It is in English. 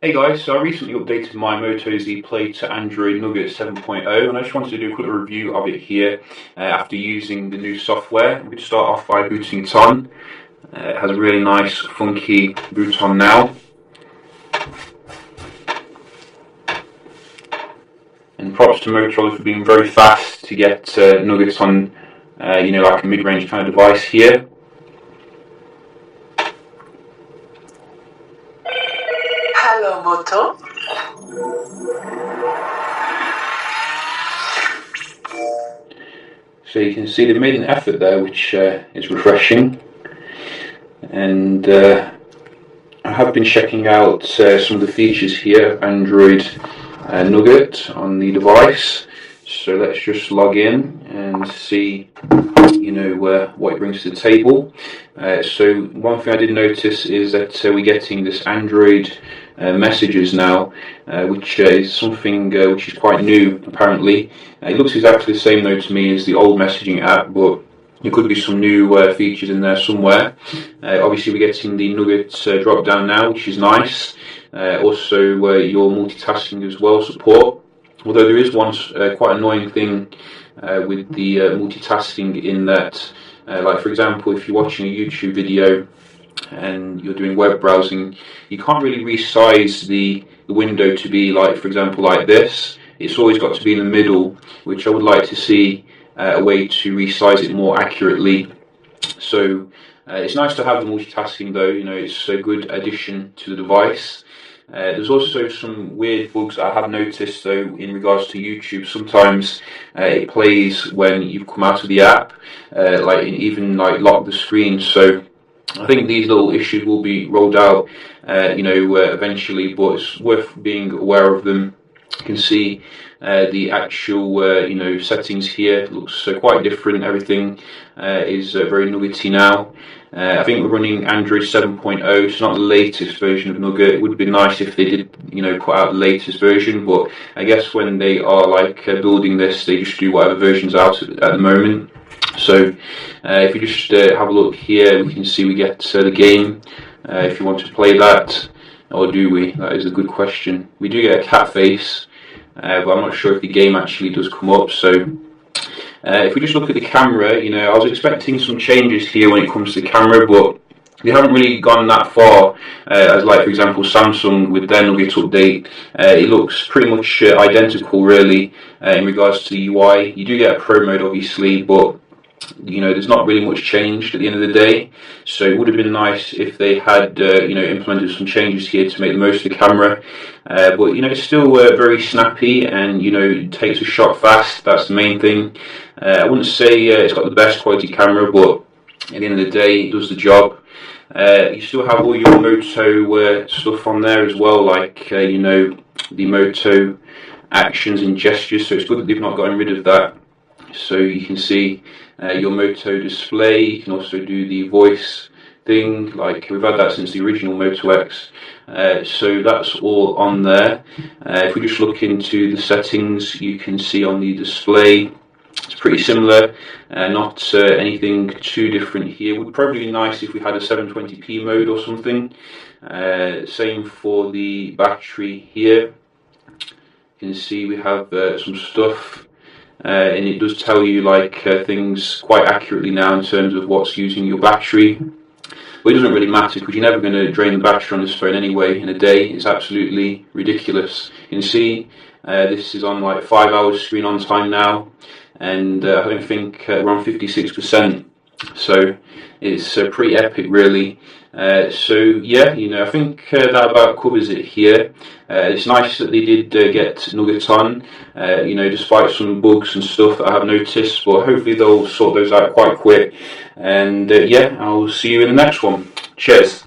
Hey guys, so I recently updated my Moto Z Play to Android Nougat 7.0 and I just wanted to do a quick review of it here after using the new software. We could start off by booting it on. It has a really nice funky boot on now. And props to Motorola for being very fast to get Nougat on, like a mid-range kind of device here. Hello, Moto. So you can see they've made an effort there, which is refreshing. And I have been checking out some of the features here of Android Nougat on the device. So let's just log in and see, what it brings to the table. So one thing I did notice is that we're getting this Android messages now, which is something which is quite new apparently. It looks exactly the same though to me as the old messaging app, but there could be some new features in there somewhere. Obviously we're getting the Nougat drop down now, which is nice. Also your multitasking as well support. Although there is one quite annoying thing with the multitasking in that, like for example, if you're watching a YouTube video and you're doing web browsing, you can't really resize the window to be like, for example, like this. It's always got to be in the middle, which I would like to see a way to resize it more accurately. So it's nice to have the multitasking though, it's a good addition to the device. There's also some weird bugs I have noticed though in regards to YouTube. Sometimes it plays when you've come out of the app, even lock the screen. So I think these little issues will be rolled out, eventually, but it's worth being aware of them. You can see the actual, settings here. It looks quite different. Everything is very Nougat-y now. I think we're running Android 7.0. It's not the latest version of Nougat. It would be nice if they did, put out the latest version. But I guess when they are building this, they just do whatever version's out at the moment. So if you just have a look here, we can see we get the game. If you want to play that, or do we? That is a good question. We do get a cat face, but I'm not sure if the game actually does come up. So if we just look at the camera, I was expecting some changes here when it comes to the camera, but they haven't really gone that far as for example Samsung with their Nougat update. It looks pretty much identical really in regards to the UI. You do get a pro mode obviously, but there's not really much changed at the end of the day. So it would have been nice if they had implemented some changes here to make the most of the camera. But it's still very snappy, and it takes a shot fast. That's the main thing. I wouldn't say it's got the best quality camera, but at the end of the day it does the job. You still have all your Moto stuff on there as well, the Moto actions and gestures, so it's good that they've not gotten rid of that. So you can see your Moto display. You can also do the voice thing, we've had that since the original Moto X. So that's all on there. If we just look into the settings, you can see on the display it's pretty similar, not anything too different here. Would probably be nice if we had a 720p mode or something. Same for the battery here. You can see we have some stuff. And it does tell you things quite accurately now in terms of what's using your battery. But it doesn't really matter because you're never going to drain the battery on this phone anyway in a day. It's absolutely ridiculous. You can see this is on 5 hours screen on time now, and I don't think we're on 56%. So it's pretty epic really. So yeah, I think that about covers it here. It's nice that they did get Nougat on, despite some bugs and stuff that I have noticed, but hopefully they'll sort those out quite quick. And yeah, I'll see you in the next one. Cheers.